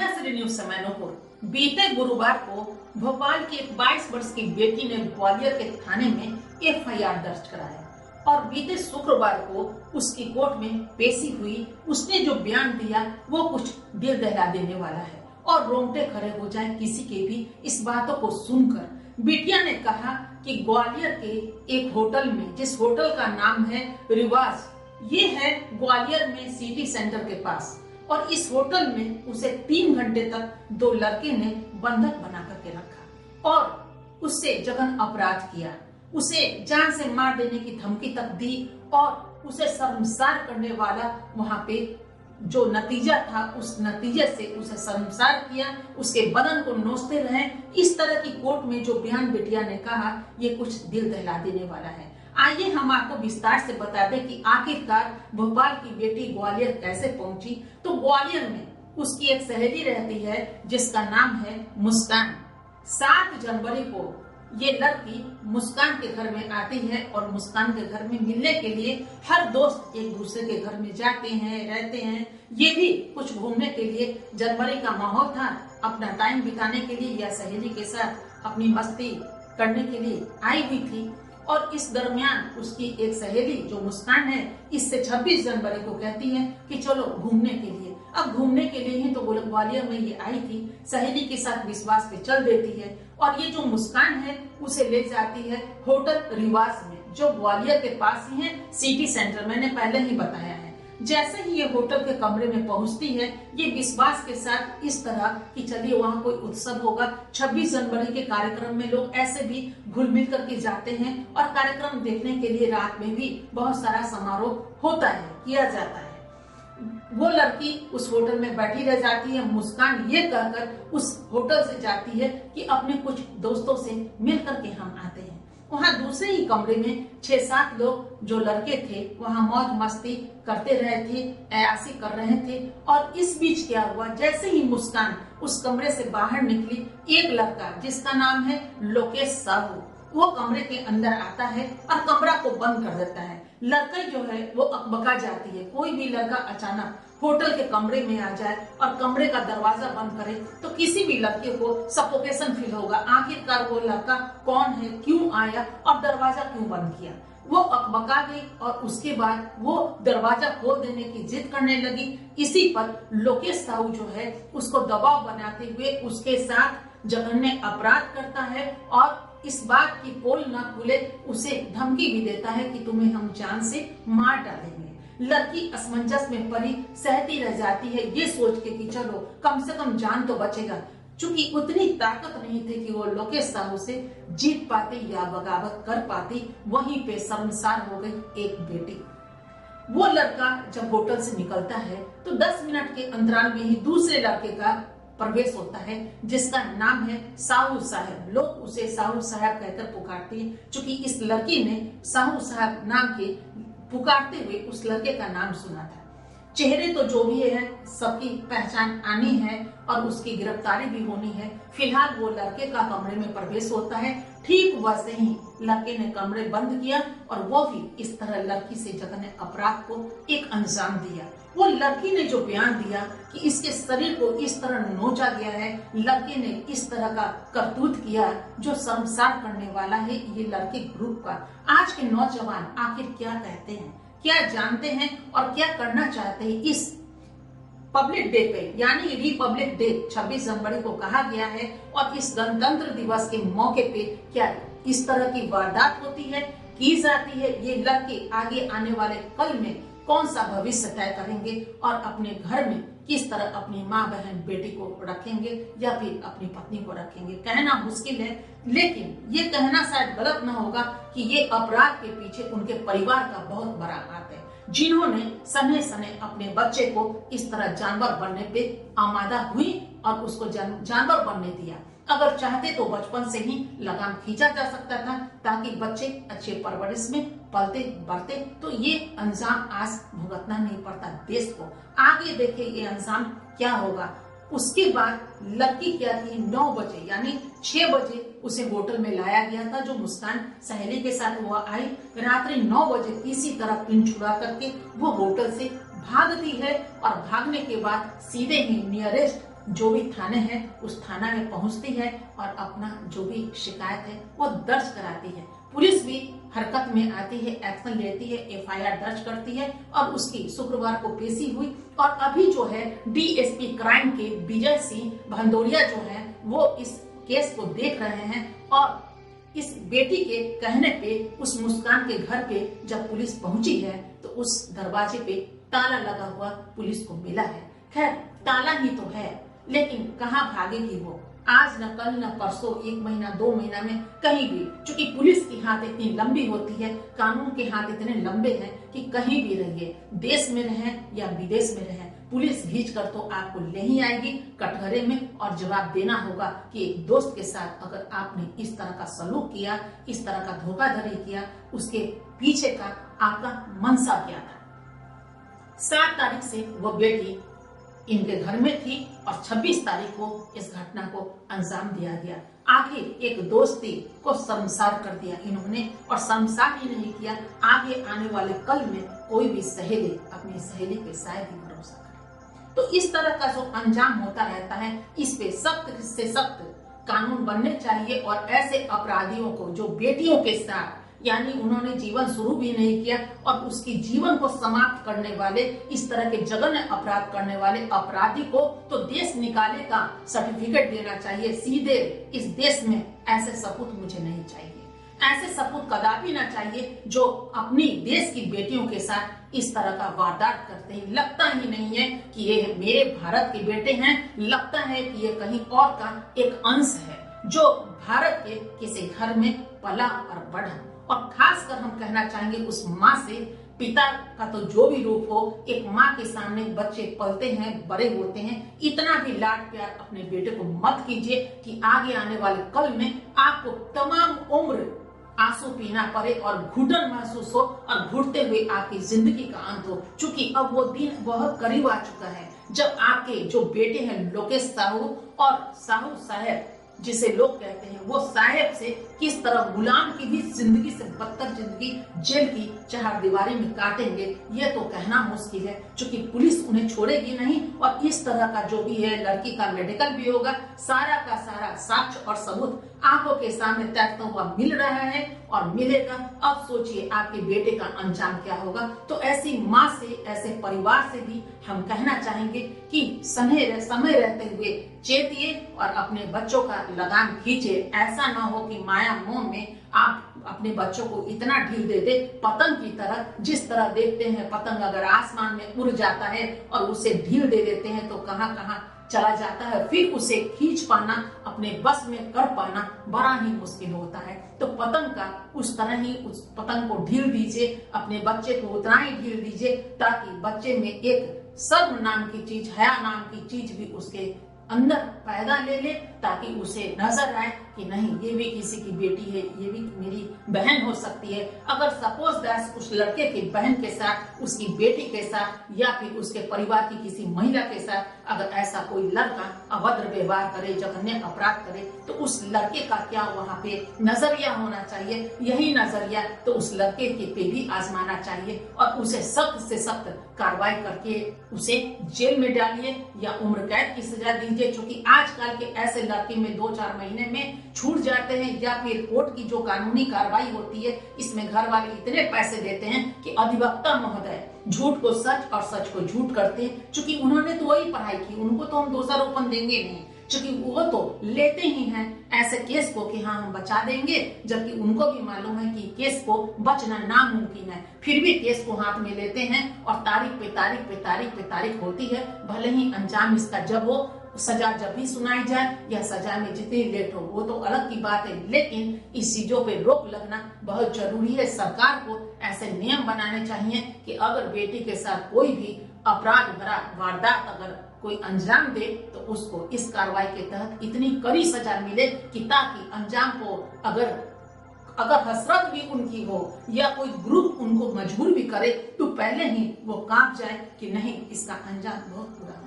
संध्याश्री news से मैं नूपुर। बीते गुरुवार को भोपाल की एक 22 वर्ष की बेटी ने ग्वालियर के थाने में एफआईआर दर्ज कराया और बीते शुक्रवार को उसकी कोर्ट में पेशी हुई। उसने जो बयान दिया वो कुछ दिल दहला देने वाला है और रोंगटे खड़े हो जाए किसी के भी इस बातों को सुनकर। बिटिया ने कहा कि ग्वालियर के एक होटल में, जिस होटल का नाम है रिवाज, ये है ग्वालियर में सिटी सेंटर के पास, और इस होटल में उसे 3 घंटे तक 2 लड़के ने बंधक बना करके रखा और उससे जघन्य अपराध किया। उसे जान से मार देने की धमकी तक दी और उसे शर्मसार करने वाला वहां पे जो नतीजा था, उस नतीजे से उसे शर्मसार किया, उसके बदन को नोचते रहे। इस तरह की कोर्ट में जो बयान बिटिया ने कहा, ये कुछ दिल दहला देने वाला है। आइए हम आपको विस्तार से बता दें कि आखिरकार भोपाल की बेटी ग्वालियर कैसे पहुंची। तो ग्वालियर में उसकी एक सहेली रहती है जिसका नाम है मुस्कान। 7 जनवरी को ये लड़की मुस्कान के घर में आती है और मुस्कान के घर में मिलने के लिए हर दोस्त एक दूसरे के घर में जाते हैं, रहते हैं। ये भी कुछ घूमने के लिए, जनवरी का माहौल था, अपना टाइम बिताने के लिए या सहेली के साथ अपनी मस्ती करने के लिए आई हुई थी। और इस दरमियान उसकी एक सहेली जो मुस्कान है, इससे 26 जनवरी को कहती है कि चलो घूमने के लिए। अब घूमने के लिए ही तो ग्वालियर में ये आई थी, सहेली के साथ विश्वास पे चल देती है और ये जो मुस्कान है उसे ले जाती है होटल रिवाज में, जो ग्वालियर के पास ही है, सिटी सेंटर, मैंने पहले ही बताया है। जैसे ही ये होटल के कमरे में पहुंचती है, ये विश्वास के साथ इस तरह कि चलिए वहाँ कोई उत्सव होगा, 26 जनवरी के कार्यक्रम में लोग ऐसे भी घुल मिल करके जाते हैं और कार्यक्रम देखने के लिए रात में भी बहुत सारा समारोह होता है, किया जाता है। वो लड़की उस होटल में बैठी रह जाती है। मुस्कान ये कहकर उस होटल से जाती है कि अपने कुछ दोस्तों से मिल करके हम आते हैं। वहाँ दूसरे ही कमरे में 6-7 लोग जो लड़के थे वहाँ मौज मस्ती करते रहे थे, ऐसी कर रहे थे। और इस बीच क्या हुआ, जैसे ही मुस्कान उस कमरे से बाहर निकली, एक लड़का जिसका नाम है लोकेश साहू, वो कमरे के अंदर आता है और कमरा को बंद कर देता है। लड़की जो है वो अकबका जाती है। कोई भी लड़का अचानक होटल के कमरे में आ जाए और कमरे का दरवाजा बंद करे तो किसी भी लड़के को सफोकेशन फील होगा। आखिरकार वो लड़का कौन है, क्यों आया और दरवाजा क्यों बंद किया। वो अकबका गई और उसके बाद वो दरवाजा खोल देने की जिद करने लगी। इसी पर लोकेश साहू जो है उसको दबाव बनाते हुए उसके साथ जघन्य अपराध करता है और इस बात की पोल न खुले उसे धमकी भी देता है कि तुम्हें हम जान से मार डालेंगे। लड़की असमंजस में पड़ी सहती रह जाती है, ये सोच के कि चलो कम से कम जान तो बचेगा। चूंकि उतनी ताकत नहीं थी कि वो लोकेश साहू से जीत पाती या बगावत कर पाती, वहीं पे शर्मसार हो गई एक बेटी। वो लड़का जब होटल से निकलता है तो 10 मिनट के अंतराल में ही दूसरे लड़के का प्रवेश होता है जिसका नाम है साहू साहब। लोग उसे साहू साहब कहकर पुकारते हैं, चूंकि इस लड़की ने साहू साहब नाम के पुकारते हुए उस लड़के का नाम सुना था। चेहरे तो जो भी है सबकी पहचान आनी है और उसकी गिरफ्तारी भी होनी है। फिलहाल वो लड़के का कमरे में प्रवेश होता है। ठीक वैसे ही लड़के ने कमरे बंद किया और वो भी इस तरह लड़की से जघन्य अपराध को एक अंजाम दिया। वो लड़की ने जो बयान दिया कि इसके शरीर को इस तरह नोचा गया है, लड़के ने इस तरह का करतूत किया जो शर्मसार करने वाला है। ये लड़के ग्रुप का आज के नौजवान आखिर क्या कहते हैं, क्या जानते हैं और क्या करना चाहते हैं। इस पब्लिक डे पे, यानी रिपब्लिक डे 26 जनवरी को कहा गया है और इस गणतंत्र दिवस के मौके पे क्या इस तरह की वारदात होती है, की जाती है। ये लड़के आगे आने वाले कल में कौन सा भविष्य तय करेंगे और अपने घर में किस तरह अपनी माँ बहन बेटी को रखेंगे या फिर अपनी पत्नी को रखेंगे, कहना मुश्किल है। लेकिन ये कहना शायद गलत ना होगा कि ये अपराध के पीछे उनके परिवार का बहुत बड़ा हाथ है, जिन्होंने सने सने अपने बच्चे को इस तरह जानवर बनने पे आमादा हुई और उसको जानवर बनने दिया। अगर चाहते तो बचपन से ही लगाम खींचा जा सकता था ताकि बच्चे अच्छे परवरिश में पलते बढ़ते, तो ये अंजाम आज भुगतना नहीं पड़ता देश को। आगे देखे ये अंजाम क्या होगा। उसके बाद लड़की क्या थी, 9 बजे यानी 6 बजे उसे होटल में लाया गया था। जो मुस्कान सहेली के साथ वो आई, रात्रि 9 बजे किसी तरह पिन छुड़ा करके वो होटल से भागती है और भागने के बाद सीधे ही नियरेस्ट जो भी थाने हैं उस थाना में पहुंचती है और अपना जो भी शिकायत है वो दर्ज कराती है। पुलिस भी हरकत में आती है, एक्शन लेती है, एफआईआर दर्ज करती है और उसकी शुक्रवार को पेशी हुई। और अभी जो है डीएसपी क्राइम के विजय सिंह भदौरिया जो है वो इस केस को देख रहे हैं और इस बेटी के कहने पे उस मुस्कान के घर पे जब पुलिस पहुंची है तो उस दरवाजे पे ताला लगा हुआ पुलिस को मिला है। खैर ताला ही तो है, लेकिन कहाँ भागेगी वो, आज न कल न परसों, 1 महीना 2 महीना में कहीं भी। क्योंकि पुलिस की हाथ इतनी लंबी होती है, कानून के हाथ इतने लंबे हैं कि कहीं भी रहिए, देश में रहें या विदेश में रहें, पुलिस खींच कर तो आपको ले ही आएगी कटघरे में और जवाब देना होगा कि एक दोस्त के साथ अगर आपने इस तरह का सलूक किया, इस तरह का धोखाधड़ी किया, उसके पीछे का आपका मंशा क्या था। 7 तारीख से वो बेटी इनके घर में थी और 26 तारीख को इस घटना को अंजाम दिया गया। आखिर एक दोस्ती को शर्मसार कर दिया इन्होंने, और शर्मसार ही नहीं किया, आगे आने वाले कल में कोई भी सहेली अपनी सहेली पे शायद ही भरोसा करे। तो इस तरह का जो अंजाम होता रहता है, इस पे सख्त से सख्त कानून बनने चाहिए और ऐसे अपराधियों को जो बेटियों के साथ, यानी उन्होंने जीवन शुरू भी नहीं किया और उसकी जीवन को समाप्त करने वाले, इस तरह के जघन्य अपराध करने वाले अपराधी को तो देश निकाले का सर्टिफिकेट देना चाहिए सीधे। इस देश में ऐसे सपूत मुझे नहीं चाहिए, ऐसे सपूत कदापि ना चाहिए जो अपनी देश की बेटियों के साथ इस तरह का वारदात करते हैं। लगता ही नहीं है कि ये मेरे भारत के बेटे हैं, लगता है कि ये कहीं और का एक अंश है जो भारत के किसी घर में पला और बढ़ा। और खासकर हम कहना चाहेंगे उस माँ से, पिता का तो जो भी रूप हो, एक माँ के सामने बच्चे पलते हैं, बड़े होते हैं, इतना भी लाड प्यार अपने बेटे को मत कीजिए कि आगे आने वाले कल में आपको तमाम उम्र आंसू पीना पड़े और घुटन महसूस हो और घुटते हुए आपकी जिंदगी का अंत हो। चूंकि अब वो दिन बहुत करीब आ चुका है जब आपके जो बेटे हैं लोकेश साहू और साहू साहब जिसे लोग कहते हैं, वो साहेब से किस तरह गुलाम की भी जिंदगी से बदतर जिंदगी जेल की चारदीवारी में काटेंगे, ये तो कहना मुश्किल है। क्योंकि पुलिस उन्हें छोड़ेगी नहीं और इस तरह का जो भी है, लड़की का मेडिकल भी होगा, सारा का सारा साक्ष्य और सबूत आंखों के सामने तैरता हुआ मिल रहा है और मिलेगा। अब सोचिए आपके बेटे का अंजाम क्या होगा। तो ऐसी माँ से, ऐसे परिवार से भी हम कहना चाहेंगे कि समय रहते हुए चेतिए और अपने बच्चों का लगाम खींचे। ऐसा ना हो कि माया मोह में आप अपने बच्चों को इतना ढील दे दे, पतंग की तरह। जिस तरह देखते हैं पतंग अगर आसमान में उड़ जाता है और उसे ढील दे देते हैं तो कहां कहां चला जाता है, फिर उसे खींच पाना, अपने बस में कर पाना बड़ा ही मुश्किल होता है। तो पतंग का उस तरह ही उस पतंग को ढील दीजिए, अपने बच्चे को उतना ही ढील दीजिए ताकि बच्चे में एक शर्म नाम की चीज, हया नाम की चीज भी उसके अंदर पैदा ले ताकि उसे नजर आए कि नहीं, ये भी किसी की बेटी है, ये भी मेरी बहन हो सकती है। अगर सपोज दैट उस लड़के की बहन के साथ, उसकी बेटी के साथ या फिर उसके परिवार की किसी महिला के साथ अगर ऐसा कोई लड़का अभद्र व्यवहार करे, जघन्य अपराध करे, तो उस लड़के का क्या वहाँ पे नजरिया होना चाहिए। यही नजरिया तो उस लड़के के पे भी आजमाना चाहिए और उसे सख्त से सख्त कार्रवाई करके उसे जेल में डालिए या उम्र कैद की सजा दीजिए। क्योंकि आजकल के ऐसे लड़के में 2-4 महीने में छूट जाते हैं या फिर कोर्ट की जो कानूनी कार्रवाई होती है, इसमें घर वाले इतने पैसे देते हैं कि अधिवक्ता महोदय झूठ को सच और सच को झूठ करते हैं। क्योंकि उन्होंने तो वही पढ़ाई की, उनको तो हम दोषारोपण देंगे नहीं, क्योंकि वो तो लेते ही हैं ऐसे केस को कि हाँ हम बचा देंगे, जबकि उनको भी मालूम है कि केस को बचना नामुमकिन है, फिर भी केस को हाथ में लेते हैं और तारीख पे तारीख पे तारीख पे तारीख होती है। भले ही अंजाम इसका जब हो, सजा जब भी सुनाई जाए या सजा में जितनी लेट हो वो तो अलग की बात है, लेकिन इस चीजों पे रोक लगना बहुत जरूरी है। सरकार को ऐसे नियम बनाने चाहिए कि अगर बेटी के साथ कोई भी अपराध भरा वारदात अगर कोई अंजाम दे तो उसको इस कार्रवाई के तहत इतनी कड़ी सजा मिले कि ताकि अंजाम को अगर हसरत भी उनकी हो या कोई ग्रुप उनको मजबूर भी करे तो पहले ही वो कांप जाए कि नहीं, इसका अंजाम बहुत बुरा